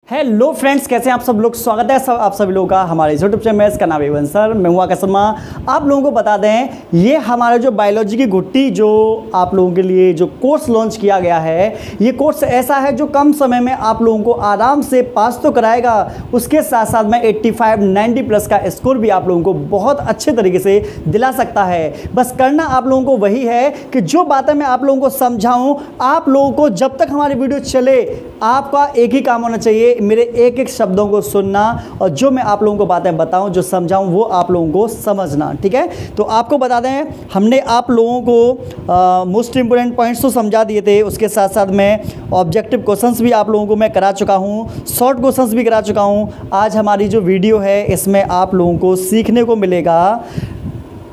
Hello friends, कैसे हैं आप सब लोग। स्वागत है आप सभी लोगों का हमारे यूट्यूब चैनल में। इसका नाम है सर, मैं हूं आकाश शर्मा। आप लोगों को बता दें, ये हमारा जो बायोलॉजी की घुट्टी जो आप लोगों के लिए जो कोर्स लॉन्च किया गया है, ये कोर्स ऐसा है जो कम समय में आप लोगों को आराम से पास तो कराएगा, उसके साथ साथ में 85-90 प्लस का स्कोर भी आप लोगों को बहुत अच्छे तरीके से दिला सकता है। बस करना आप लोगों को वही है कि जो बातें मैं आप लोगों को समझाऊँ, आप लोगों को जब तक हमारी वीडियो चले, आपका एक ही काम होना चाहिए, मेरे एक एक शब्दों को सुनना और जो मैं आप लोगों को बातें बताऊं, जो समझाऊं, वो आप लोगों को समझना। ठीक है, तो आपको बता दें, हमने आप लोगों को मोस्ट इंपोर्टेंट पॉइंट्स तो समझा दिए थे, उसके साथ साथ में ऑब्जेक्टिव क्वेश्चंस भी आप लोगों को मैं करा चुका हूं, शॉर्ट क्वेश्चंस भी करा चुका हूं। आज हमारी जो वीडियो है, इसमें आप लोगों को सीखने को मिलेगा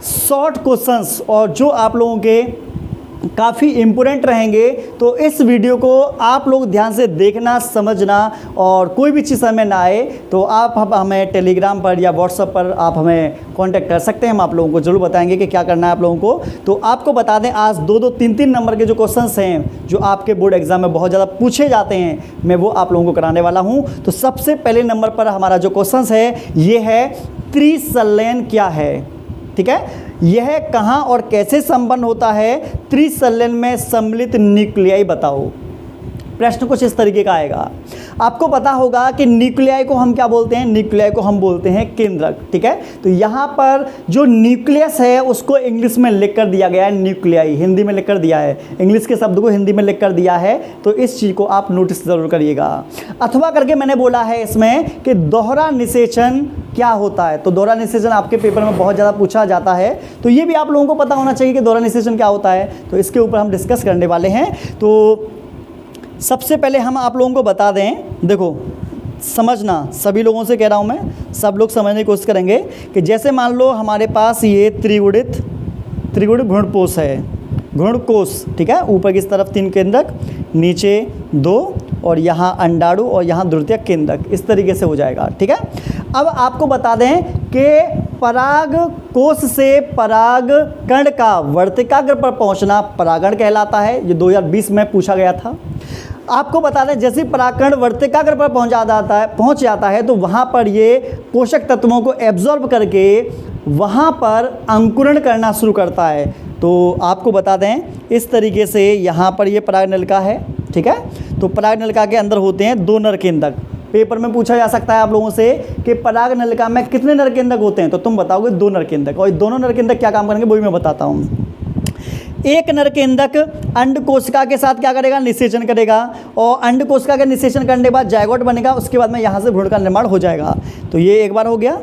शॉर्ट क्वेश्चंस, और जो आप लोगों के काफ़ी इम्पोर्टेंट रहेंगे। तो इस वीडियो को आप लोग ध्यान से देखना, समझना, और कोई भी चीज़ हमें ना आए तो आप हमें टेलीग्राम पर या व्हाट्सएप पर आप हमें कांटेक्ट कर सकते हैं। हम आप लोगों को ज़रूर बताएंगे कि क्या करना है आप लोगों को। तो आपको बता दें, आज 2-2, 3-3 नंबर के जो क्वेश्चंस हैं, जो आपके बोर्ड एग्जाम में बहुत ज़्यादा पूछे जाते हैं, मैं वो आप लोगों को कराने वाला हूँ। तो सबसे पहले नंबर पर हमारा जो क्वेश्चंस है, ये है त्रिसंलयन क्या है। ठीक है, यह कहाँ और कैसे संपन्न होता है। त्रिसंलयन में सम्मिलित न्यूक्लियाई बताओ। प्रश्न कुछ इस तरीके का आएगा। आपको पता होगा कि न्यूक्लियाई को हम क्या बोलते हैं, न्यूक्लियाई को हम बोलते हैं केंद्रक। ठीक है, तो यहाँ पर जो न्यूक्लियस है उसको इंग्लिश में लिख कर दिया गया है न्यूक्लियाई, हिंदी में लिख कर दिया है, इंग्लिश के शब्द को हिंदी में लिख कर दिया है। तो इस चीज़ को आप नोटिस ज़रूर करिएगा। अथवा करके मैंने बोला है इसमें कि दोहरा निषेचन क्या होता है। तो दोहरा निषेचन आपके पेपर में बहुत ज़्यादा पूछा जाता है, तो ये भी आप लोगों को पता होना चाहिए कि दोहरा निषेचन क्या होता है। तो इसके ऊपर हम डिस्कस करने वाले हैं। तो सबसे पहले हम आप लोगों को बता दें, देखो समझना, सभी लोगों से कह रहा हूँ मैं, सब लोग समझने की कोशिश करेंगे कि जैसे मान लो हमारे पास ये त्रिगुणित घूर्णकोश है, घूर्णकोश। ठीक है, ऊपर की तरफ 3 केंद्रक, नीचे 2, और यहाँ अंडाणु और यहाँ द्वितीयक केंद्रक, इस तरीके से हो जाएगा। ठीक है, अब आपको बता दें कि पराग कोश से पराग कण का वर्तिकाग्र पर पहुंचना परागण कहलाता है। ये 2020 में पूछा गया था। आपको बता दें, जैसे परागकण वर्तिकाग्र पर पहुंच जाता है तो वहाँ पर ये पोषक तत्वों को एब्जॉर्ब करके वहाँ पर अंकुरण करना शुरू करता है। तो आपको बता दें, इस तरीके से यहाँ पर ये पराग नलिका है। ठीक है, तो पराग नलिका के अंदर होते हैं 2 नर केंद्रक। पेपर में पूछा जा सकता है आप लोगों से कि पराग नलिका में कितने नर केंद्रक होते हैं, तो तुम बताओगे 2 नर केंद्रक। और दोनों नर केंद्रक क्या काम करेंगे वो भी मैं बताता हूँ। एक नर केंद्रक अंड कोशिका के साथ क्या करेगा, निषेचन करेगा, और अंड कोशिका के निषेचन करने के बाद जायगोट बनेगा, उसके बाद में यहाँ से भ्रूण का निर्माण हो जाएगा। तो ये एक बार हो गया।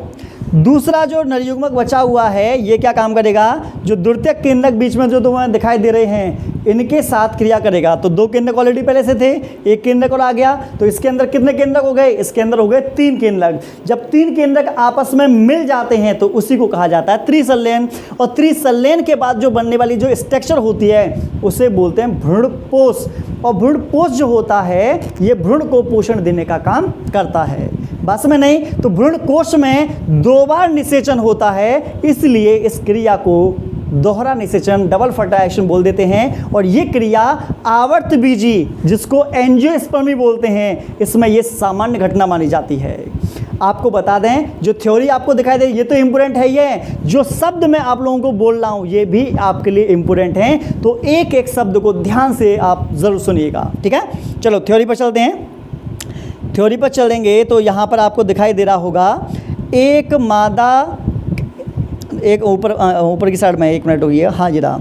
दूसरा जो नरयुग्मक बचा हुआ है, ये क्या काम करेगा, जो द्वितीयक केंद्रक बीच में जो तुम्हें दिखाई दे रहे हैं, इनके साथ क्रिया करेगा। तो 2 केंद्रक ऑलरेडी पहले से थे, एक केंद्रक और आ गया। तो इसके अंदर कितने केंद्रक हो गए, इसके अंदर हो गए 3 केंद्रक। जब 3 केंद्रक आपस में मिल जाते हैं तो उसी को कहा जाता है त्रिसंलयन। और त्रिसंलयन के बाद जो बनने वाली जो स्ट्रक्चर होती है, उसे बोलते हैं भ्रूणपोष। और भ्रूणपोष जो होता है, ये भ्रूण को पोषण देने का काम करता है। बस में नहीं, तो भ्रूणकोश में 2 बार निषेचन होता है, इसलिए इस क्रिया को दोहरा निषेचन, डबल फर्टिलाइजेशन बोल देते हैं। और ये क्रिया आवर्त बीजी, जिसको एंजियोस्पर्मी बोलते हैं, इसमें ये सामान्य घटना मानी जाती है। आपको बता दें, जो थ्योरी आपको दिखाई दे, ये तो इम्पोर्टेंट है। ये जो शब्द मैं आप लोगों को बोल रहा हूँ, ये भी आपके लिए इम्पोर्टेंट हैं। तो एक एक शब्द को ध्यान से आप ज़रूर सुनिएगा। ठीक है, चलो थ्योरी पर चलते हैं। थ्योरी पर चलेंगे तो यहाँ पर आपको दिखाई दे रहा होगा, एक मादा, एक ऊपर की साइड में, 1 मिनट हो गया, हाँ जी रहा।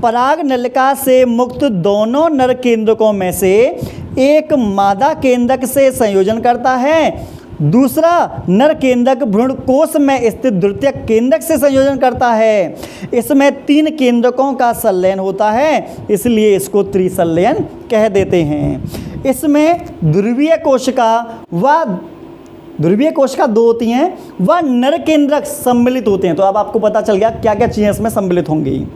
पराग नलिका से मुक्त दोनों नर केंद्रकों में से एक मादा केंद्रक से संयोजन करता है, दूसरा नर केंद्रक भ्रूणकोश में स्थित द्वितीयक केंद्रक से संयोजन करता है। इसमें 3 केंद्रकों का संलयन होता है, इसलिए इसको त्रिसंलयन कह देते हैं। इसमें ध्रुवीय कोशिका 2 होती हैं, वह नर केंद्रक सम्मिलित होते हैं। तो अब आपको पता चल गया क्या क्या चीज़ें इसमें सम्मिलित होंगी।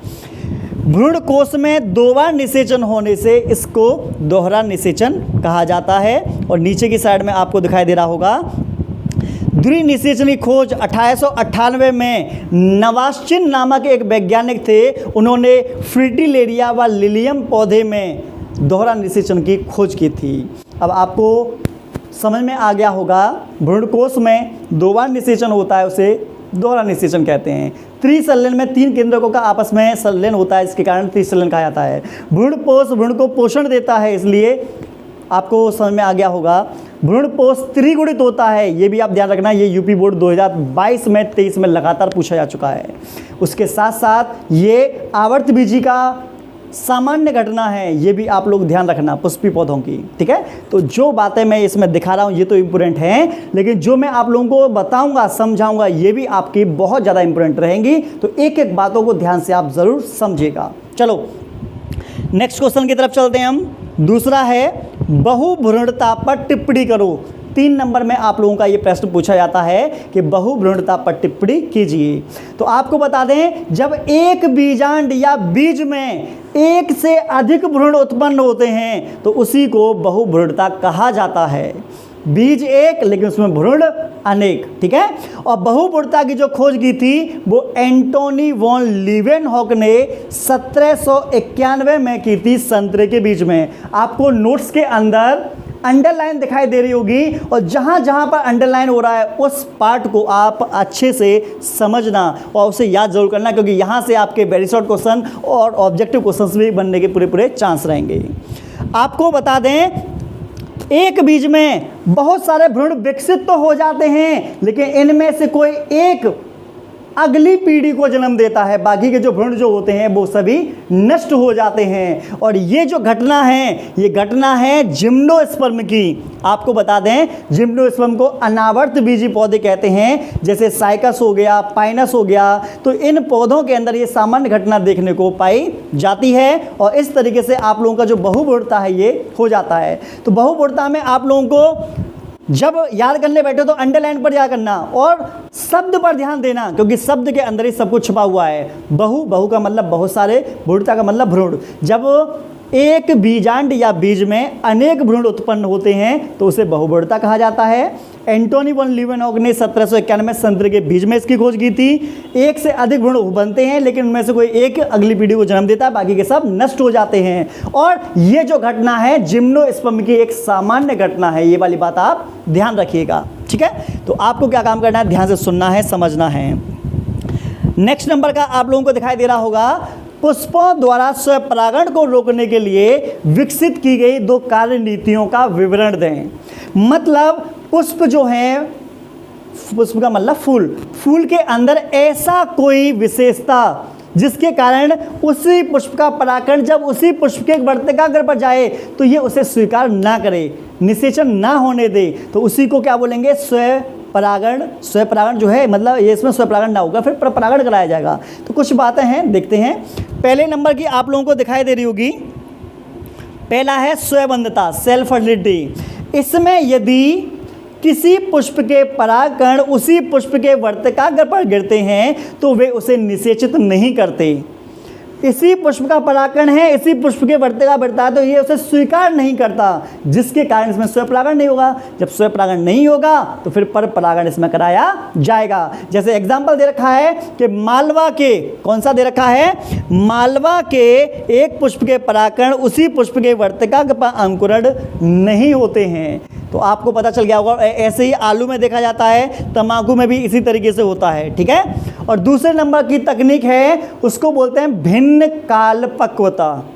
भ्रूणकोश में 2 बार निषेचन होने से इसको दोहरा निषेचन कहा जाता है। और नीचे की साइड में आपको दिखाई दे रहा होगा, ध्रुवीय निषेचन की खोज 1898 में नवास्चिन नामक एक वैज्ञानिक थे। उन्होंने फ्रिटिलेरिया व लिलियम पौधे में दोहरा निषेचन की खोज की थी। अब आपको समझ में आ गया होगा। भ्रूणकोश में 2 बार निषेचन होता है, उसे दोहरा निषेचन कहते हैं। त्रिसंलयन में 3 केंद्रकों का आपस में संलयन होता है, इसके कारण त्रिसंलयन कहा जाता है। भ्रूणपोष भ्रूण को पोषण देता है, इसलिए आपको समझ में आ गया होगा। भ्रूणपोष त्रिगुणित होता है, ये भी आप ध्यान रखना, ये यूपी बोर्ड 2022 में 23 में लगातार पूछा जा चुका है। उसके साथ साथ ये आवर्तबीजी का सामान्य घटना है, ये भी आप लोग ध्यान रखना पुष्पी पौधों की, ठीक है। तो जो बातें मैं इसमें दिखा रहा हूँ ये तो इम्पोर्टेंट हैं, लेकिन जो मैं आप लोगों को बताऊंगा समझाऊंगा ये भी आपकी बहुत ज़्यादा इम्पोर्टेंट रहेंगी। तो एक एक बातों को ध्यान से आप ज़रूर समझिएगा। चलो नेक्स्ट क्वेश्चन की तरफ चलते हैं हम। दूसरा है बहुभ्रूणता पर टिप्पणी करो। 3 नंबर में आप लोगों का ये प्रश्न पूछा जाता है कि बहुभ्रूणता पर टिप्पणी कीजिए। तो आपको बता दें, जब एक बीजांड या बीज में एक से अधिक भ्रूण उत्पन्न होते हैं तो उसी को बहुभ्रूणता कहा जाता है। बीज एक लेकिन उसमें भ्रूण अनेक, ठीक है। और बहुभ्रूणता की जो खोज की थी वो एंटोनी वॉन लीवेनहॉक ने 1791 में की थी, संतरे के बीज में। आपको नोट्स के अंदर अंडरलाइन दिखाई दे रही होगी, और जहाँ जहाँ पर अंडरलाइन हो रहा है उस पार्ट को आप अच्छे से समझना और उसे याद जरूर करना, क्योंकि यहाँ से आपके वेरी शॉर्ट क्वेश्चन और ऑब्जेक्टिव क्वेश्चंस भी बनने के पूरे चांस रहेंगे। आपको बता दें, एक बीज में बहुत सारे भ्रूण विकसित तो हो जाते हैं, लेकिन इनमें से कोई एक अगली पीढ़ी को जन्म देता है, बाकी के जो भ्रूण जो होते हैं वो सभी नष्ट हो जाते हैं। और ये जो घटना है ये घटना है जिम्नोस्पर्म की। आपको बता दें, जिम्नोस्पर्म को अनावर्त बीजी पौधे कहते हैं, जैसे साइकस हो गया, पाइनस हो गया। तो इन पौधों के अंदर ये सामान्य घटना देखने को पाई जाती है, और इस तरीके से आप लोगों का जो बहुभ्रूणता है ये हो जाता है। तो बहुभ्रूणता में आप लोगों को जब याद करने बैठे तो अंडरलाइन पर याद करना और शब्द पर ध्यान देना, क्योंकि शब्द के अंदर ही सब कुछ छुपा हुआ है। बहु का मतलब बहुत सारे, भ्रूणता का मतलब भ्रूण। जब एक बीजांड या बीज में अनेक भ्रूण उत्पन्न होते हैं तो उसे बहुभ्रूणता कहा जाता है। एंटोनी वॉन लीवेनहॉक ने 1791 में संतरे के बीज में इसकी खोज की थी। एक से अधिक भ्रूण बनते हैं, लेकिन उनमें से कोई एक अगली पीढ़ी को जन्म देता है, बाकी के सब नष्ट हो जाते हैं। और ये जो घटना है जिम्नोस्पर्म की एक सामान्य घटना है, ये वाली बात आप ध्यान रखिएगा, ठीक है। तो आपको क्या काम करना है, ध्यान से सुनना है, समझना है। नेक्स्ट नंबर का आप लोगों को दिखाई दे रहा होगा, पुष्पों द्वारा स्वपरागण को रोकने के लिए विकसित की गई 2 कार्य नीतियों का विवरण दें। मतलब पुष्प जो है, पुष्प का मतलब फूल, फूल के अंदर ऐसा कोई विशेषता जिसके कारण उसी पुष्प का परागण जब उसी पुष्प के वर्तिकाग्र पर जाए तो ये उसे स्वीकार ना करे, निषेचन ना होने दे, तो उसी को क्या बोलेंगे, स्वपरागण। स्वपरागण जो है मतलब ये इसमें स्वपरागण ना होगा, फिर परागण कराया जाएगा। तो कुछ बातें हैं, देखते हैं। पहले नंबर की आप लोगों को दिखाई दे रही होगी, पहला है स्वबंधता, सेल्फ फर्टिलिटी। इसमें यदि किसी पुष्प के परागकण उसी पुष्प के वर्तिकाग्र पर गिरते हैं तो वे उसे निषेचित नहीं करते। इसी पुष्प का परागकण है, इसी पुष्प के वर्तिका बढ़ता है तो ये उसे स्वीकार नहीं करता, जिसके कारण इसमें स्वपरागण नहीं होगा। जब स्वपरागण नहीं होगा तो फिर पर परागण इसमें कराया जाएगा। जैसे एग्जाम्पल दे रखा है कि मालवा के, कौन सा दे रखा है, मालवा के एक पुष्प के परागकण उसी पुष्प के वर्तिकाग्र पर अंकुरण नहीं होते हैं। तो आपको पता चल गया होगा। ऐसे ही आलू में देखा जाता है, तंबाकू में भी इसी तरीके से होता है, ठीक है। और दूसरे नंबर की तकनीक है, उसको बोलते हैं भिन्न काल पक्वता।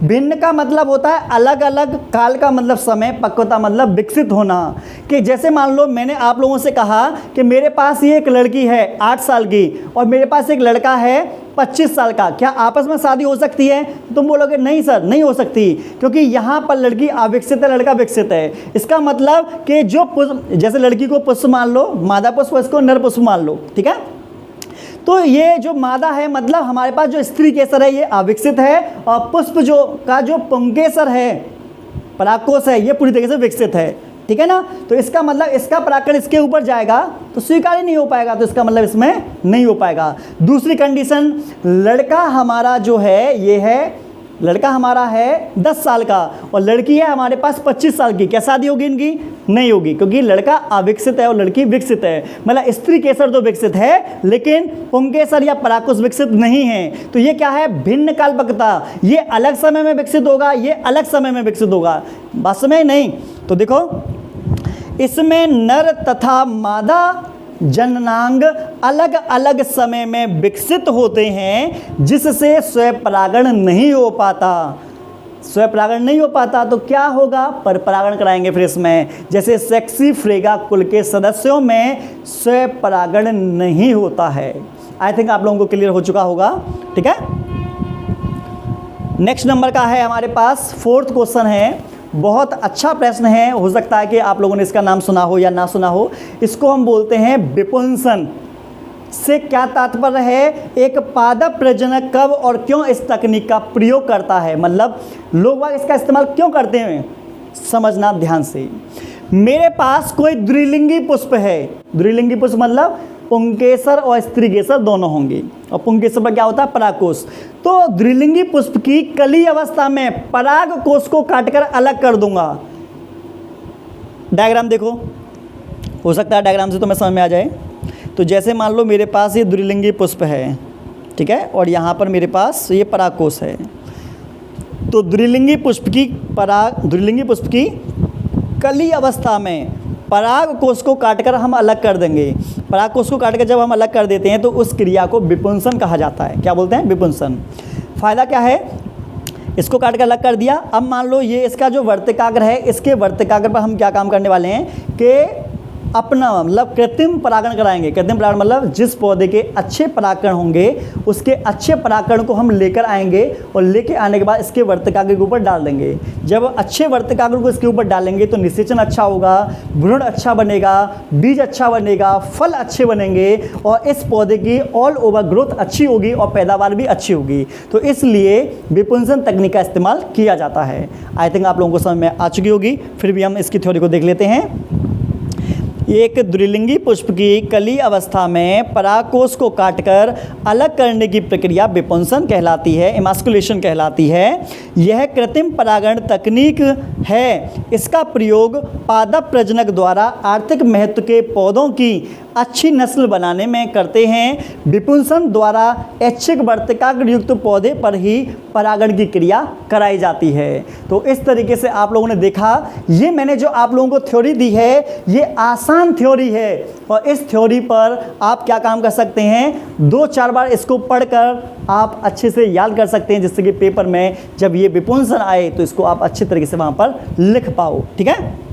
भिन्न का मतलब होता है अलग अलग, काल का मतलब समय, पक्वता मतलब विकसित होना। कि जैसे मान लो मैंने आप लोगों से कहा कि मेरे पास ये एक लड़की है 8 साल की और मेरे पास एक लड़का है 25 साल का, क्या आपस में शादी हो सकती है? तुम बोलोगे नहीं सर नहीं हो सकती, क्योंकि यहाँ पर लड़की अविकसित है, लड़का विकसित है। इसका मतलब कि जो पुष्प, जैसे लड़की को पुष्प मान लो, मादा पुष्प, इसको नर पुष्प मान लो, ठीक है। तो ये जो मादा है मतलब हमारे पास जो स्त्री केसर है ये अविकसित है, और पुष्प जो का जो पुंकेसर है, परागकोश है, ये पूरी तरीके से विकसित है, ठीक है ना। तो इसका मतलब इसका परागकण इसके ऊपर जाएगा तो स्वीकार ही नहीं हो पाएगा, तो इसका मतलब इसमें नहीं हो पाएगा। दूसरी कंडीशन, लड़का हमारा जो है ये है, लड़का हमारा है 10 साल का और लड़की है हमारे पास 25 साल की, क्या शादी होगी इनकी? नहीं होगी, क्योंकि लड़का अविकसित है और लड़की विकसित है। मतलब स्त्री केसर तो विकसित है लेकिन पुंकेसर या परागकोश विकसित नहीं है। तो ये क्या है, भिन्न कालपक्वता। ये अलग समय में विकसित होगा, ये अलग समय में विकसित होगा, बात में नहीं। तो देखो इसमें नर तथा मादा जननांग अलग अलग समय में विकसित होते हैं, जिससे स्वपरागण नहीं हो पाता। स्वपरागण नहीं हो पाता तो क्या होगा, पर परागण कराएंगे फिर इसमें। जैसे सेक्सीफ्रेगा कुल के सदस्यों में स्वपरागण नहीं होता है। आई थिंक आप लोगों को क्लियर हो चुका होगा, ठीक है। नेक्स्ट नंबर का है हमारे पास, फोर्थ क्वेश्चन है, बहुत अच्छा प्रश्न है, हो सकता है कि आप लोगों ने इसका नाम सुना हो या ना सुना हो। इसको हम बोलते हैं विपुंसन। से क्या तात्पर्य है, एक पादप प्रजनक कब और क्यों इस तकनीक का प्रयोग करता है, मतलब लोग बाग इसका इस्तेमाल क्यों करते हैं, समझना ध्यान से। मेरे पास कोई द्विलिंगी पुष्प है, द्विलिंगी पुष्प मतलब पुंकेसर और स्त्रीकेसर दोनों होंगे, और पुंकेसर पर क्या होता है, परागकोश। तो द्विलिंगी पुष्प की कली अवस्था में परागकोश को काटकर अलग कर दूंगा। डायग्राम देखो, हो सकता है डायग्राम से तो मैं समझ में आ जाए। तो जैसे मान लो मेरे पास ये द्विलिंगी पुष्प है, ठीक है, और यहाँ पर मेरे पास ये परागकोश है। तो द्विलिंगी पुष्प की कली अवस्था में परागकोश को काटकर हम अलग कर देंगे। परागकोश को काटकर जब हम अलग कर देते हैं तो उस क्रिया को विपुंसन कहा जाता है। क्या बोलते हैं, विपुंसन। फायदा क्या है, इसको काटकर अलग कर दिया। अब मान लो ये इसका जो वर्तिकाग्र है, इसके वर्तिकाग्र पर हम क्या काम करने वाले हैं कि अपना मतलब कृत्रिम परागण कराएंगे। कृत्रिम परागण मतलब जिस पौधे के अच्छे परागकण होंगे उसके अच्छे परागकण को हम लेकर आएंगे, और लेके आने के बाद इसके वर्तिकाग्र के ऊपर डाल देंगे। जब अच्छे वर्तिकाग्र को इसके ऊपर डालेंगे तो निषेचन अच्छा होगा, भ्रूण अच्छा बनेगा, बीज अच्छा बनेगा, फल अच्छे बनेंगे, और इस पौधे की ऑल ओवर ग्रोथ अच्छी होगी और पैदावार भी अच्छी होगी। तो इसलिए विपुंसन तकनीक का इस्तेमाल किया जाता है। आई थिंक आप लोगों को समझ में आ चुकी होगी। फिर भी हम इसकी थ्योरी को देख लेते हैं। एक द्विलिंगी पुष्प की कली अवस्था में परागकोश को काटकर अलग करने की प्रक्रिया विपुंसन कहलाती है, इमास्कुलेशन कहलाती है। यह कृत्रिम परागण तकनीक है। इसका प्रयोग पादप प्रजनक द्वारा आर्थिक महत्व के पौधों की अच्छी नस्ल बनाने में करते हैं। विपुंसन द्वारा ऐच्छिक वर्तिकाग्र युक्त पौधे पर ही परागण की क्रिया कराई जाती है। तो इस तरीके से आप लोगों ने देखा, ये मैंने जो आप लोगों को थ्योरी दी है ये आसान थ्योरी है, और इस थ्योरी पर आप क्या काम कर सकते हैं, 2-4 बार इसको पढ़कर आप अच्छे से याद कर सकते हैं, जिससे कि पेपर में जब ये विपुंसन आए तो इसको आप अच्छे तरीके से वहाँ पर लिख पाओ, ठीक है।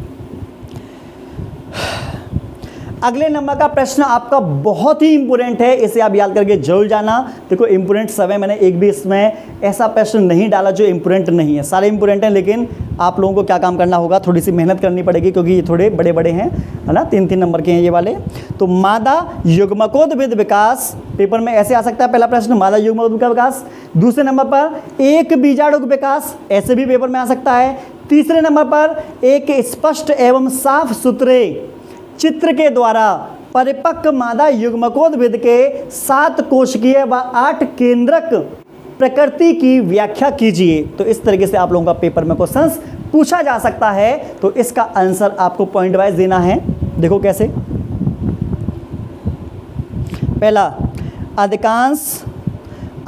अगले नंबर का प्रश्न आपका बहुत ही इंपॉर्टेंट है, इसे आप याद करके जरूर जाना। देखो इंपॉर्टेंट सब है, मैंने एक भी इसमें ऐसा प्रश्न नहीं डाला जो इंपॉर्टेंट नहीं है, सारे इंपॉर्टेंट हैं। लेकिन आप लोगों को क्या काम करना होगा, थोड़ी सी मेहनत करनी पड़ेगी, क्योंकि ये थोड़े बड़े बड़े हैं, है ना, 3-3 नंबर के हैं ये वाले। तो मादा युग्मकोद्भिद विकास, पेपर में ऐसे आ सकता है पहला प्रश्न, मादा युग्मकोद्भिद का विकास। दूसरे नंबर पर एक बीजाणु विकास, ऐसे भी पेपर में आ सकता है। तीसरे नंबर पर एक स्पष्ट एवं साफ सुथरे चित्र के द्वारा परिपक्व मादा युग्मकोद्भिद के 7 कोशिकीय व 8 केंद्रक प्रकृति की व्याख्या कीजिए। तो इस तरीके से आप लोगों का पेपर में क्वेश्चंस पूछा जा सकता है। तो इसका आंसर आपको पॉइंट वाइज देना है। देखो कैसे, पहला, अधिकांश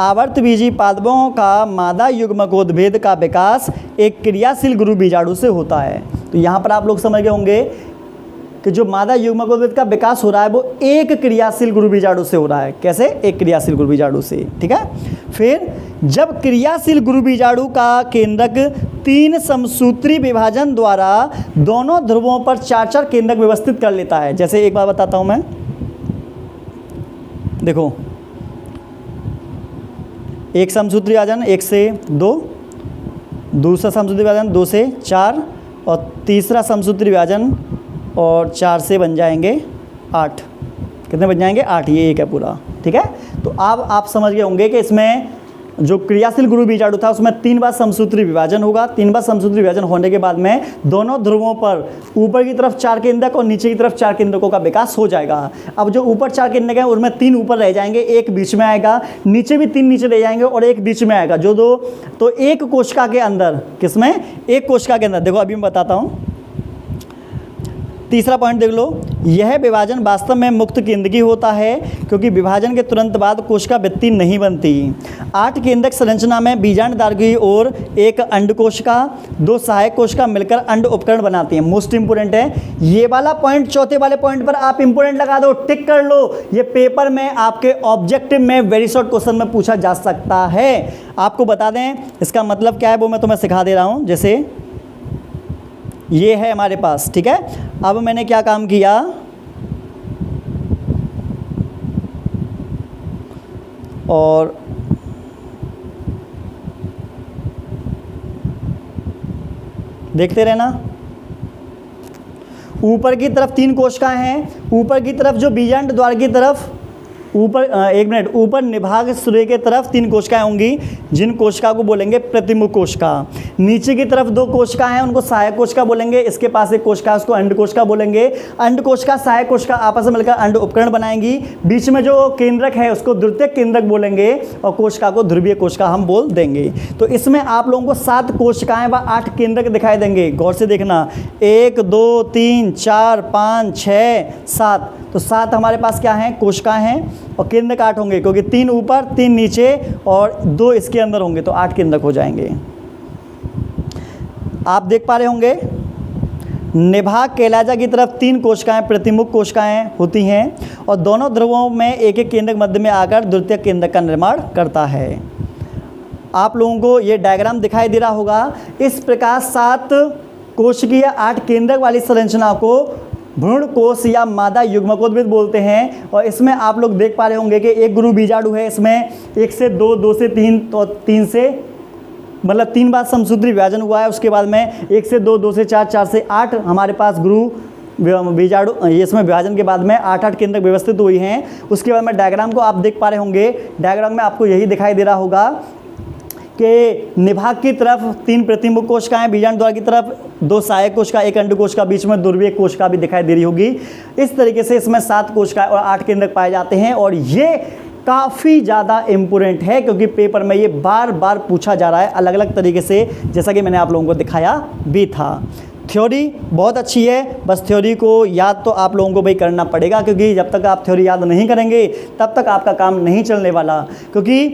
आवर्तबीजी पादपों का मादा युग्मकोद्भिद का विकास एक क्रियाशील गुरु बीजाणु से होता है। तो यहाँ पर आप लोग समझ गए होंगे कि जो मादा युग्मकोद्भिद का विकास हो रहा है वो एक क्रियाशील गुरु बीजाणु से हो रहा है। कैसे, एक क्रियाशील गुरु बीजाणु से, ठीक है। फिर जब क्रियाशील गुरु बीजाणु का केंद्रक 3 समसूत्री विभाजन द्वारा दोनों ध्रुवों पर 4-4 केंद्रक व्यवस्थित कर लेता है। जैसे एक बार बताता हूँ मैं, देखो, एक समसूत्री विभाजन 1 से 2, दूसरा समसूत्री विभाजन 2 से 4, और तीसरा समसूत्री विभाजन और 4 से बन जाएंगे 8। कितने बन जाएंगे, 8। ये एक है पूरा, ठीक है। तो अब आप समझ गए होंगे कि इसमें जो क्रियाशील गुरु बीजाणु था उसमें 3 बार समसूत्री विभाजन होगा। 3 बार समसूत्री विभाजन होने के बाद में दोनों ध्रुवों पर ऊपर की तरफ 4 केंद्रक और नीचे की तरफ 4 केंद्रकों का विकास हो जाएगा। अब जो ऊपर 4 केंद्रक हैं उनमें 3 ऊपर रह जाएंगे, 1 बीच में आएगा, नीचे भी 3 नीचे रह जाएंगे और 1 बीच में आएगा। जो 2, तो एक कोशिका के अंदर, किसमें, एक कोशिका के अंदर, देखो अभी मैं बताता हूँ, तीसरा पॉइंट देख लो, यह विभाजन वास्तव में मुक्त केंद्रीय होता है क्योंकि विभाजन के तुरंत बाद कोशिका भित्ति नहीं बनती। 8 केंद्रक संरचना में बीजांडदार की ओर एक अंडकोशिका, 2 सहायक कोशिका मिलकर अंड उपकरण बनाती हैं। मोस्ट इंपोर्टेंट है ये वाला पॉइंट, चौथे वाले पॉइंट पर आप इंपोर्टेंट लगा दो, टिक कर लो। ये पेपर में आपके ऑब्जेक्टिव में वेरी शॉर्ट क्वेश्चन में पूछा जा सकता है। आपको बता दें इसका मतलब क्या है वो मैं तुम्हें सिखा दे रहा हूं। जैसे ये है हमारे पास, ठीक है। अब मैंने क्या काम किया, और देखते रहना, ऊपर की तरफ 3 कोशिकाएं हैं, ऊपर की तरफ जो बीजांड द्वार की तरफ ऊपर एक मिनट, ऊपर निभाग सूर्य के तरफ 3 कोशिकाएं होंगी जिन कोशिका को बोलेंगे प्रतिमुख कोशिका। नीचे की तरफ 2 कोशिकाएं हैं उनको सहायक कोशिका बोलेंगे। इसके पास एक कोशिका उसको अंड कोशिका बोलेंगे। अंड कोशिका सहायक कोशिका आपस में मिलकर अंड उपकरण बनाएंगी। बीच में जो केंद्रक है उसको द्वितीयक केंद्रक बोलेंगे और कोशिका को ध्रुवीय कोशिका हम बोल देंगे। तो इसमें आप लोगों को 7 कोशिकाएं व 8 केंद्रक दिखाई देंगे। गौर से देखना, 1 2 3 4 5 6 7, तो 7 हमारे पास क्या हैं, कोशिकाएं हैं, और केंद्रक 8 होंगे क्योंकि 3 ऊपर 3 नीचे और 2 इसके अंदर होंगे, तो 8 केंद्रक हो जाएंगे। आप देख पा रहे होंगे निभाग कैलाजा की तरफ 3 कोशिकाएं प्रतिमुख कोशिकाएं होती हैं और दोनों ध्रुवों में एक एक केंद्रक मध्य में आकर द्वितीयक केंद्रक का निर्माण करता है। आप लोगों को ये डायग्राम दिखाई दे रहा होगा। इस प्रकार 7 कोशिकीय 8 केंद्रक वाली संरचना को भ्रूण कोश या मादा युग्मकोद्भिद बोलते हैं। और इसमें आप लोग देख पा रहे होंगे कि एक गुरु बीजाणु है, इसमें 1 से 2, 2 से 3, तो 3 से मतलब 3 बार समसूत्री विभाजन हुआ है। उसके बाद में 1 से 2, 2 से 4, 4 से 8 हमारे पास गुरु बीजाणु, इसमें विभाजन के बाद में 8-8 केंद्रक व्यवस्थित हुई हैं। उसके बाद में डायग्राम को आप देख पा रहे होंगे, डायग्राम में आपको यही दिखाई दे रहा होगा कि निभाग की तरफ 3 प्रतिमुख कोशिकाएं, बीजांड द्वार की तरफ 2 सहायक कोशिका, 1 अंड कोशिका, बीच में ध्रुवीय कोशिका भी दिखाई दे रही होगी। इस तरीके से इसमें 7 कोशिकाएं और 8 केंद्रक पाए जाते हैं। और ये काफ़ी ज़्यादा इम्पोर्टेंट है क्योंकि पेपर में ये बार बार पूछा जा रहा है अलग अलग तरीके से, जैसा कि मैंने आप लोगों को दिखाया भी था। थ्योरी बहुत अच्छी है, बस थ्योरी को याद तो आप लोगों को भाई करना पड़ेगा, क्योंकि जब तक आप थ्योरी याद नहीं करेंगे तब तक आपका काम नहीं चलने वाला। क्योंकि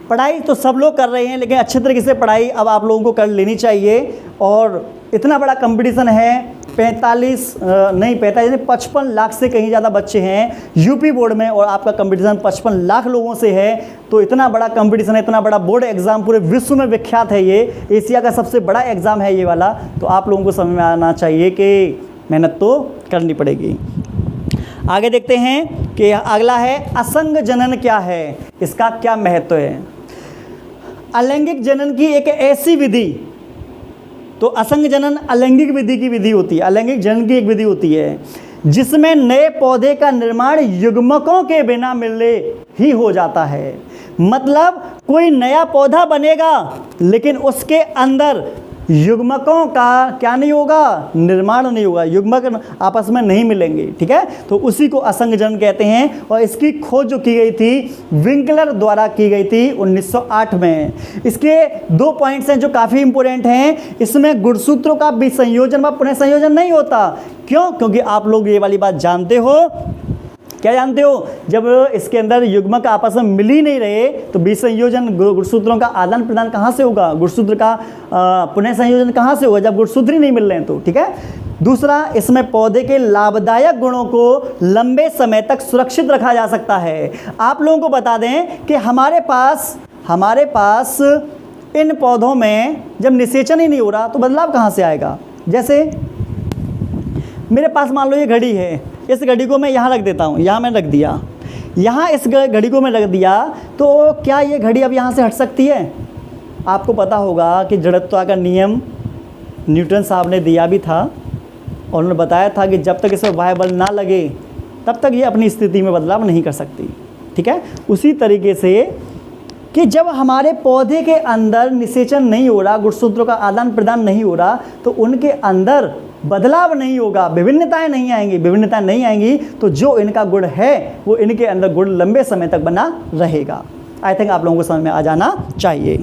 पढ़ाई तो सब लोग कर रहे हैं, लेकिन अच्छे तरीके से पढ़ाई अब आप लोगों को कर लेनी चाहिए। और इतना बड़ा कंपटीशन है, 55 लाख से कहीं ज़्यादा बच्चे हैं यूपी बोर्ड में, और आपका कंपटीशन 55 लाख लोगों से है। तो इतना बड़ा कंपटीशन है, इतना बड़ा बोर्ड एग्ज़ाम पूरे विश्व में विख्यात है, ये एशिया का सबसे बड़ा एग्ज़ाम है ये वाला। तो आप लोगों को समझ में आना चाहिए कि मेहनत तो करनी पड़ेगी। आगे देखते हैं कि अगला है असंग जनन क्या है, इसका क्या महत्व है। अलैंगिक जनन की एक ऐसी विधि, तो असंग जनन अलैंगिक विधि की विधि होती है, अलैंगिक जनन की एक विधि होती है जिसमें नए पौधे का निर्माण युग्मकों के बिना मिलने ही हो जाता है। मतलब कोई नया पौधा बनेगा लेकिन उसके अंदर युग्मकों का क्या नहीं होगा, निर्माण नहीं होगा, युग्मक आपस में नहीं मिलेंगे, ठीक है। तो उसी को असंग जनन कहते हैं। और इसकी खोज जो की गई थी विंकलर द्वारा की गई थी 1908 में। इसके 2 पॉइंट्स हैं जो काफ़ी इंपॉर्टेंट हैं। इसमें गुणसूत्रों का विसंयोजन व पुनः संयोजन नहीं होता। क्यों? क्योंकि आप लोग ये वाली बात जानते हो, क्या जानते हो, जब इसके अंदर युग्मक आपस में मिल ही नहीं रहे तो विसंयोजन, गुणसूत्रों का आदान प्रदान कहाँ से होगा, गुणसूत्र का पुनः संयोजन कहाँ से होगा, जब गुणसूत्र ही नहीं मिल रहे हैं तो, ठीक है। दूसरा, इसमें पौधे के लाभदायक गुणों को लंबे समय तक सुरक्षित रखा जा सकता है। आप लोगों को बता दें कि हमारे पास इन पौधों में जब निषेचन ही नहीं हो रहा तो बदलाव कहाँ से आएगा। जैसे मेरे पास मान लो ये घड़ी है, इस घड़ी को मैं यहाँ रख देता हूँ, यहाँ मैंने रख दिया, यहाँ इस घड़ी को मैं रख दिया, तो क्या ये घड़ी अब यहाँ से हट सकती है? आपको पता होगा कि जड़त्व का नियम न्यूटन साहब ने दिया भी था और उन्होंने बताया था कि जब तक इसमें बाह्य बल ना लगे तब तक ये अपनी स्थिति में बदलाव नहीं कर सकती, ठीक है। उसी तरीके से कि जब हमारे पौधे के अंदर निषेचन नहीं हो रहा, गुणसूत्रों का आदान प्रदान नहीं हो रहा, तो उनके अंदर बदलाव नहीं होगा, विभिन्नताएं नहीं आएंगी, तो जो इनका गुण है वो इनके अंदर गुण लंबे समय तक बना रहेगा। आई थिंक आप लोगों को समझ में आ जाना चाहिए।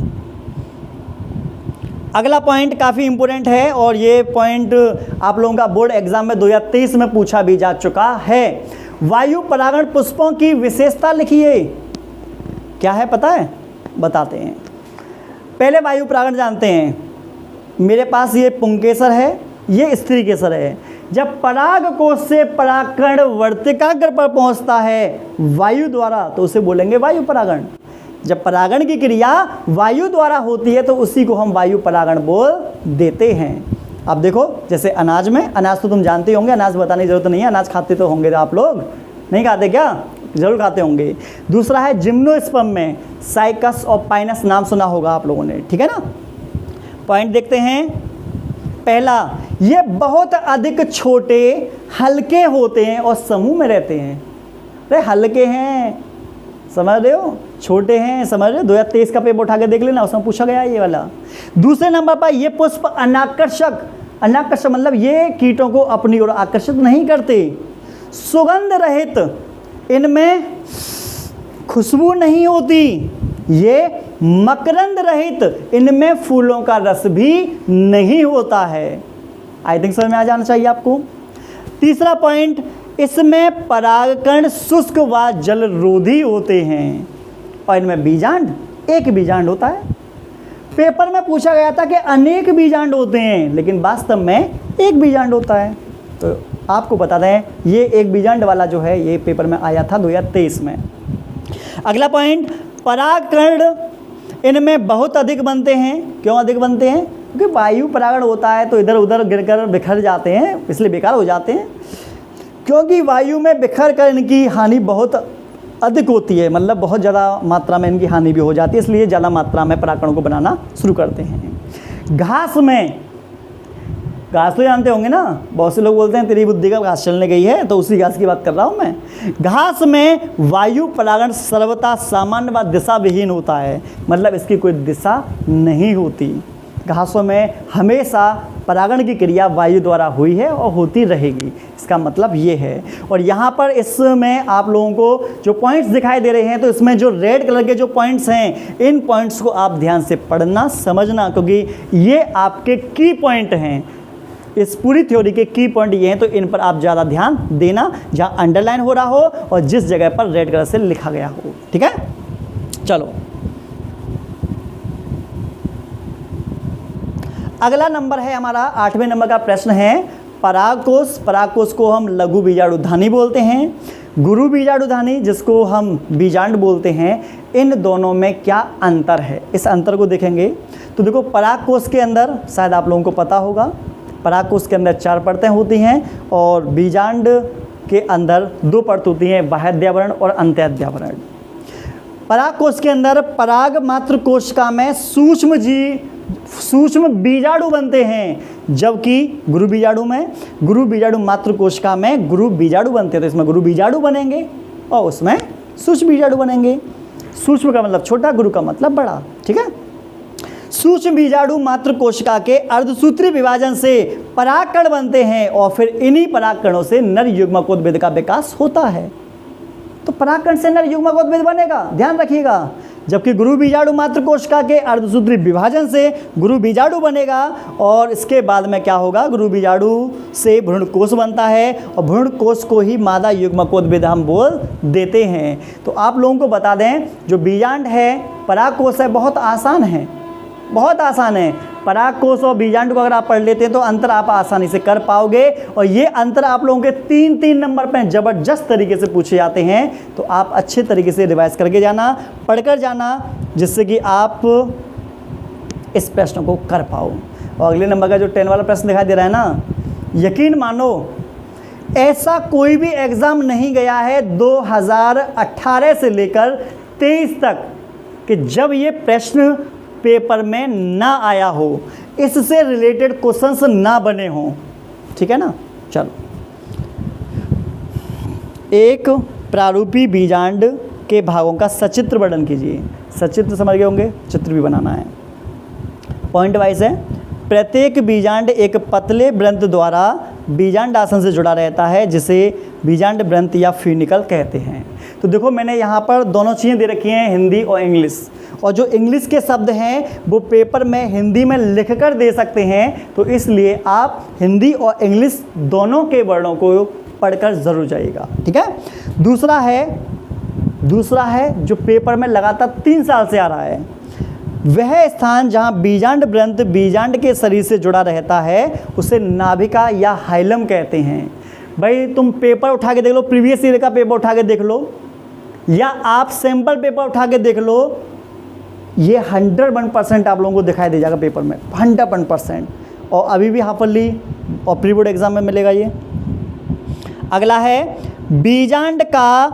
अगला पॉइंट काफ़ी इंपॉर्टेंट है और ये पॉइंट आप लोगों का बोर्ड एग्जाम में 2023 में पूछा भी जा चुका है। वायु परागण पुष्पों की विशेषता लिखिए। क्या है पता है? बताते हैं। पहले वायु परागण जानते हैं। मेरे पास ये पुंकेसर है, ये स्त्री केसर है। जब पराग कोश से परागकण वर्तिकाग्र पर पहुंचता है वायु द्वारा तो उसे बोलेंगे वायु परागण। जब परागण की क्रिया वायु द्वारा होती है तो उसी को हम वायु परागण बोल देते हैं। अब देखो, जैसे अनाज में, अनाज तो तुम जानते होंगे, अनाज बताने की जरूरत नहीं है, अनाज खाते तो होंगे आप लोग, नहीं खाते क्या? जरूर खाते होंगे। दूसरा है जिम्नोस्पर्म में साइकस और पाइनस, नाम सुना होगा आप लोगों ने, ठीक है ना। पॉइंट देखते हैं। पहला, ये बहुत अधिक छोटे हल्के होते हैं और समूह में रहते हैं। अरे हल्के हैं, समझ रहे हो, छोटे हैं, समझ रहे हो। 2023 का पेपर उठा के देख लेना, उसमें पूछा गया है ये वाला। दूसरे नंबर पर ये पुष्प अनाकर्षक, अनाकर्षक मतलब ये कीटों को अपनी ओर आकर्षित नहीं करते। सुगंध रहित, इनमें खुशबू नहीं होती। ये मकरंद रहित, इनमें फूलों का रस भी नहीं होता है। आई थिंक समझ में आ जाना चाहिए आपको। तीसरा पॉइंट, इसमें परागकण शुष्क व जलरोधी होते हैं और इनमें बीजांड, एक बीजांड होता है। पेपर में पूछा गया था कि अनेक बीजांड होते हैं, लेकिन वास्तव में एक बीजांड होता है। तो आपको बता दें, ये एक बीजांड वाला जो है ये पेपर में आया था 2023 में। अगला पॉइंट, परागकण इनमें बहुत अधिक बनते हैं। क्यों अधिक बनते हैं? क्योंकि वायु परागण होता है तो इधर उधर गिरकर बिखर जाते हैं, इसलिए बेकार हो जाते हैं। क्योंकि वायु में बिखर कर इनकी हानि बहुत अधिक होती है, मतलब बहुत ज़्यादा मात्रा में इनकी हानि भी हो जाती है, इसलिए ज़्यादा मात्रा में परागकणों को बनाना शुरू करते हैं। घास में, घास तो जानते होंगे ना, बहुत से लोग बोलते हैं तेरी बुद्धि का घास चलने गई है, तो उसी घास की बात कर रहा हूँ मैं। घास में वायु परागण सर्वथा सामान्य व दिशा विहीन होता है, मतलब इसकी कोई दिशा नहीं होती। घासों में हमेशा परागण की क्रिया वायु द्वारा हुई है और होती रहेगी, इसका मतलब ये है। और यहाँ पर इसमें आप लोगों को जो पॉइंट्स दिखाई दे रहे हैं, तो इसमें जो रेड कलर के जो पॉइंट्स हैं, इन पॉइंट्स को आप ध्यान से पढ़ना, समझना, क्योंकि ये आपके की पॉइंट हैं। इस पूरी थ्योरी के की पॉइंट ये हैं, तो इन पर आप ज़्यादा ध्यान देना, जहाँ अंडरलाइन हो रहा हो और जिस जगह पर रेड कलर से लिखा गया हो, ठीक है। चलो अगला नंबर है हमारा 8वें नंबर का प्रश्न है परागकोश। परागकोश को हम लघु बीजाणुधानी बोलते हैं, गुरु बीजाणुधानी जिसको हम बीजांड बोलते हैं। इन दोनों में क्या अंतर है, इस अंतर को देखेंगे। तो देखो, परागकोश के अंदर शायद आप लोगों को पता होगा, परागकोश के अंदर 4 परतें होती हैं और बीजांड के अंदर 2 परत होती हैं, बाह्याद्यावरण और अंत्याद्यावरण। परागकोश के अंदर पराग मात्र कोशिका में सूक्ष्म बीजाणु बनते हैं, जबकि गुरु बीजाणु मात्र कोशिका में गुरु बीजाणु बनते हैं। तो इसमें गुरु बीजाणु बनेंगे और उसमें सूक्ष्म बीजाणु बनेंगे। सूक्ष्म का मतलब छोटा, गुरु का मतलब बड़ा, ठीक है। सूक्ष्म बीजाणु मात्र कोशिका के अर्धसूत्री विभाजन से परागकण बनते हैं और फिर इन्हीं परागकणों से नर युग्मकोद्भिद का विकास होता है। तो परागकण से नर युग्मकोद्भिद बनेगा, ध्यान रखिएगा। जबकि गुरु बीजाणु मात्र कोशिका के अर्धसूत्री विभाजन से गुरु बीजाणु बनेगा और इसके बाद में क्या होगा, गुरु बीजाणु से भ्रूणकोश बनता है और भ्रूणकोश को ही मादा युग्मकोद्भिद हम बोल देते हैं। तो आप लोगों को बता दें, जो बीजांड है, परागकोश है, बहुत आसान है, बहुत आसान है। परागकोश और बीजांड को अगर आप पढ़ लेते हैं तो अंतर आप आसानी से कर पाओगे। और ये अंतर आप लोगों के 3-3 नंबर पर ज़बरदस्त तरीके से पूछे जाते हैं, तो आप अच्छे तरीके से रिवाइज करके जाना, पढ़कर जाना, जिससे कि आप इस प्रश्न को कर पाओ। और अगले नंबर का जो 10 वाला प्रश्न दिखाई दे रहा है ना, यकीन मानो ऐसा कोई भी एग्ज़ाम नहीं गया है 2018 से लेकर 23 तक कि जब ये प्रश्न पेपर में ना आया हो, इससे रिलेटेड क्वेश्चंस ना बने हों, ठीक है ना। चलो, एक प्रारूपी बीजांड के भागों का सचित्र वर्णन कीजिए। सचित्र समझ गए होंगे, चित्र भी बनाना है। पॉइंट वाइज है। प्रत्येक बीजांड एक पतले वृंत द्वारा बीजांड आसन से जुड़ा रहता है, जिसे बीजांड वृंत या फ्यूनिकल कहते हैं। तो देखो मैंने यहाँ पर दोनों चीज़ें दे रखी हैं, हिंदी और इंग्लिश, और जो इंग्लिश के शब्द हैं वो पेपर में हिंदी में लिख कर दे सकते हैं, तो इसलिए आप हिंदी और इंग्लिश दोनों के वर्णों को पढ़कर ज़रूर जाइएगा, ठीक है। दूसरा है जो पेपर में लगातार 3 साल से आ रहा है, वह स्थान जहाँ बीजांड ग्रंथ बीजांड के शरीर से जुड़ा रहता है उसे नाभिका या हाइलम कहते हैं। भाई तुम पेपर उठा के देख लो, प्रीवियस ईयर का पेपर उठा के देख लो, या आप सैम्पल पेपर उठा के देख लो, ये 101% आप लोगों को दिखाई दे जाएगा पेपर में, 101%। और अभी भी हाफरली और प्री बोर्ड एग्जाम में मिलेगा ये। अगला है बीजांड का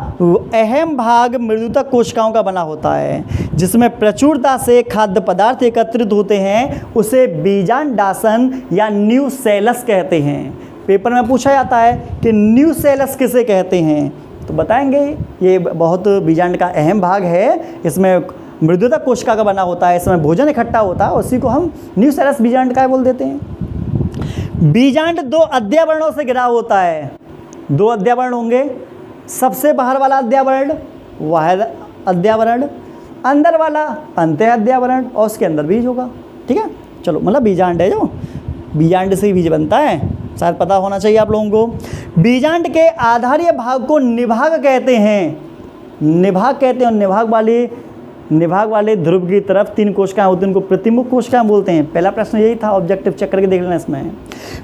अहम भाग मृदुतक कोशिकाओं का बना होता है, जिसमें प्रचुरता से खाद्य पदार्थ एकत्रित होते हैं, उसे बीजांडासन या न्यूसेलस कहते हैं। पेपर में पूछा जाता है कि न्यूसेलस किसे कहते हैं, तो बताएंगे ये बहुत बीजांड का अहम भाग है, इसमें मृदुतक कोशिका का बना होता है, इसमें भोजन इकट्ठा होता है, उसी को हम न्यूसेलस बीजांड का बोल देते हैं। बीजांड 2 अध्यावरणों से घिरा होता है, 2 अध्यावरण होंगे, सबसे बाहर वाला अध्यावरण वाह्य अध्यावरण, अंदर वाला अंत्य अध्यावरण, और उसके अंदर बीज होगा, ठीक है। चलो मतलब बीजांड है, जो बीजांड से ही बीज बनता है, शायद पता होना चाहिए आप लोगों को। बीजांड के आधारीय भाग को निभाग कहते हैं, निभाग कहते हैं, और निभाग वाले ध्रुव की तरफ 3 कोशिकाएं होती हैं, उनको प्रतिमुख कोशिकाएं बोलते हैं। पहला प्रश्न यही था, ऑब्जेक्टिव चेक करके देख लेना इसमें।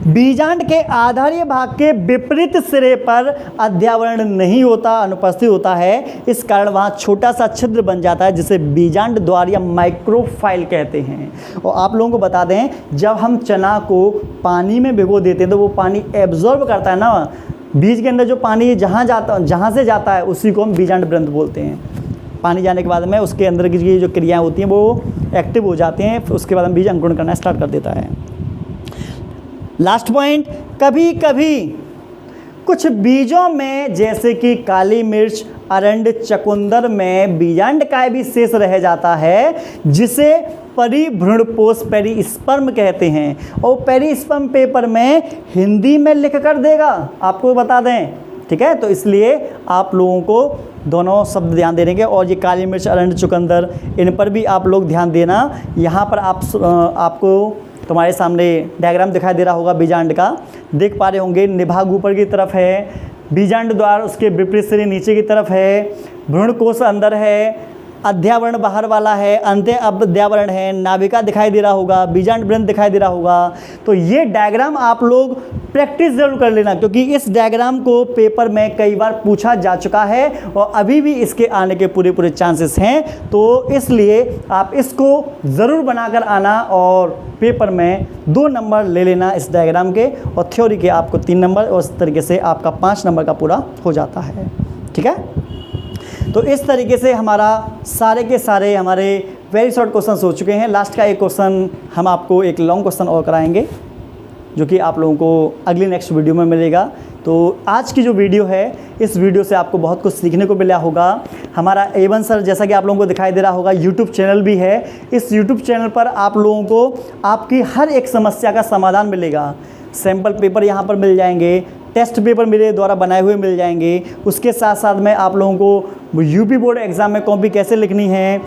बीजांड के आधारीय भाग के विपरीत सिरे पर अध्यावरण नहीं होता, अनुपस्थित होता है, इस कारण वहाँ छोटा सा छिद्र बन जाता है, जिसे बीजांड द्वार या माइक्रोफाइल कहते हैं। और आप लोगों को बता दें, जब हम चना को पानी में भिगो देते हैं तो वो पानी एब्जॉर्ब करता है ना, बीज के अंदर जो पानी जहाँ से जाता है उसी को हम बीजांड ग्रंथ बोलते हैं। पानी जाने के बाद में उसके अंदर की जो क्रियाएं होती हैं वो एक्टिव हो जाती हैं, उसके बाद हम बीज अंकुरण करना स्टार्ट कर देता है। लास्ट पॉइंट, कभी कभी कुछ बीजों में जैसे कि काली मिर्च, अरंड, चकुंदर में बीजांडकाय भी शेष रह जाता है, जिसे परिभ्रूणपोष पेरिस्पर्म कहते हैं। और पेरिस्पर्म पेपर में हिंदी में लिख कर देगा, आपको बता दें, ठीक है। तो इसलिए आप लोगों को दोनों शब्द ध्यान देंगे, और ये काली मिर्च, अरंड, चुकंदर, इन पर भी आप लोग ध्यान देना। यहाँ पर आपको तुम्हारे सामने डायग्राम दिखाई दे रहा होगा बीजांड का, देख पा रहे होंगे। निभाग ऊपर की तरफ है, बीजांड द्वार उसके विपरीत सिरे नीचे की तरफ है, भ्रूणकोश अंदर है, अध्यावरण बाहर वाला है, अंत्य अध्यावरण है, नाभिका दिखाई दे रहा होगा, बीजांड ग्रंथ दिखाई दे रहा होगा। तो ये डायग्राम आप लोग प्रैक्टिस जरूर कर लेना, क्योंकि इस डायग्राम को पेपर में कई बार पूछा जा चुका है और अभी भी इसके आने के पूरे चांसेस हैं। तो इसलिए आप इसको ज़रूर बनाकर आना और पेपर में 2 नंबर ले लेना इस डायग्राम के, और थ्योरी के आपको 3 नंबर, और इस तरीके से आपका 5 नंबर का पूरा हो जाता है, ठीक है। तो इस तरीके से हमारा सारे के सारे हमारे वेरी शॉर्ट क्वेश्चंस हो चुके हैं। लास्ट का एक क्वेश्चन हम आपको एक लॉन्ग क्वेश्चन और कराएंगे, जो कि आप लोगों को अगली नेक्स्ट वीडियो में मिलेगा। तो आज की जो वीडियो है, इस वीडियो से आपको बहुत कुछ सीखने को मिला होगा। हमारा A1 सर, जैसा कि आप लोगों को दिखाई दे रहा होगा, यूट्यूब चैनल भी है। इस यूट्यूब चैनल पर आप लोगों को आपकी हर एक समस्या का समाधान मिलेगा। सैम्पल पेपर यहाँ पर मिल जाएंगे, टेस्ट पेपर मेरे द्वारा बनाए हुए मिल जाएंगे। उसके साथ साथ में आप लोगों को यूपी बोर्ड एग्ज़ाम में कॉपी कैसे लिखनी है,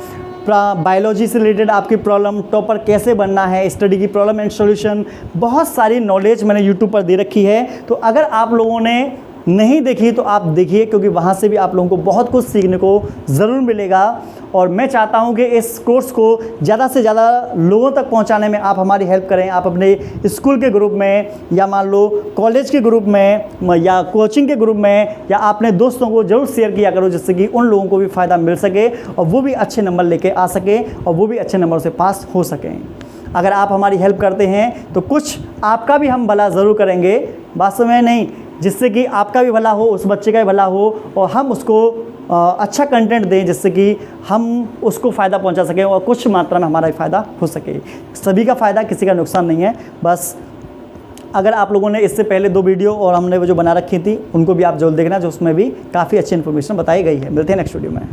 बायोलॉजी से रिलेटेड आपकी प्रॉब्लम, टॉपर कैसे बनना है, स्टडी की प्रॉब्लम एंड सॉल्यूशन, बहुत सारी नॉलेज मैंने यूट्यूब पर दे रखी है। तो अगर आप लोगों ने नहीं देखी तो आप देखिए, क्योंकि वहाँ से भी आप लोगों को बहुत कुछ सीखने को ज़रूर मिलेगा। और मैं चाहता हूँ कि इस कोर्स को ज़्यादा से ज़्यादा लोगों तक पहुँचाने में आप हमारी हेल्प करें। आप अपने स्कूल के ग्रुप में, या मान लो कॉलेज के ग्रुप में, या कोचिंग के ग्रुप में, या अपने दोस्तों को ज़रूर शेयर किया करो, जिससे कि उन लोगों को भी फ़ायदा मिल सके और वो भी अच्छे नंबर लेके आ सके और वो भी अच्छे नंबर से पास हो सकें। अगर आप हमारी हेल्प करते हैं तो कुछ आपका भी हम भला ज़रूर करेंगे, वास्तव में नहीं, जिससे कि आपका भी भला हो, उस बच्चे का भी भला हो, और हम उसको अच्छा कंटेंट दें, जिससे कि हम उसको फ़ायदा पहुंचा सकें और कुछ मात्रा में हमारा फ़ायदा हो सके। सभी का फ़ायदा, किसी का नुकसान नहीं है। बस अगर आप लोगों ने इससे पहले 2 वीडियो और हमने वो जो बना रखी थी, उनको भी आप जरूर देखना, जो उसमें भी काफ़ी अच्छी इन्फॉर्मेशन बताई गई है। मिलते हैं नेक्स्ट वीडियो में।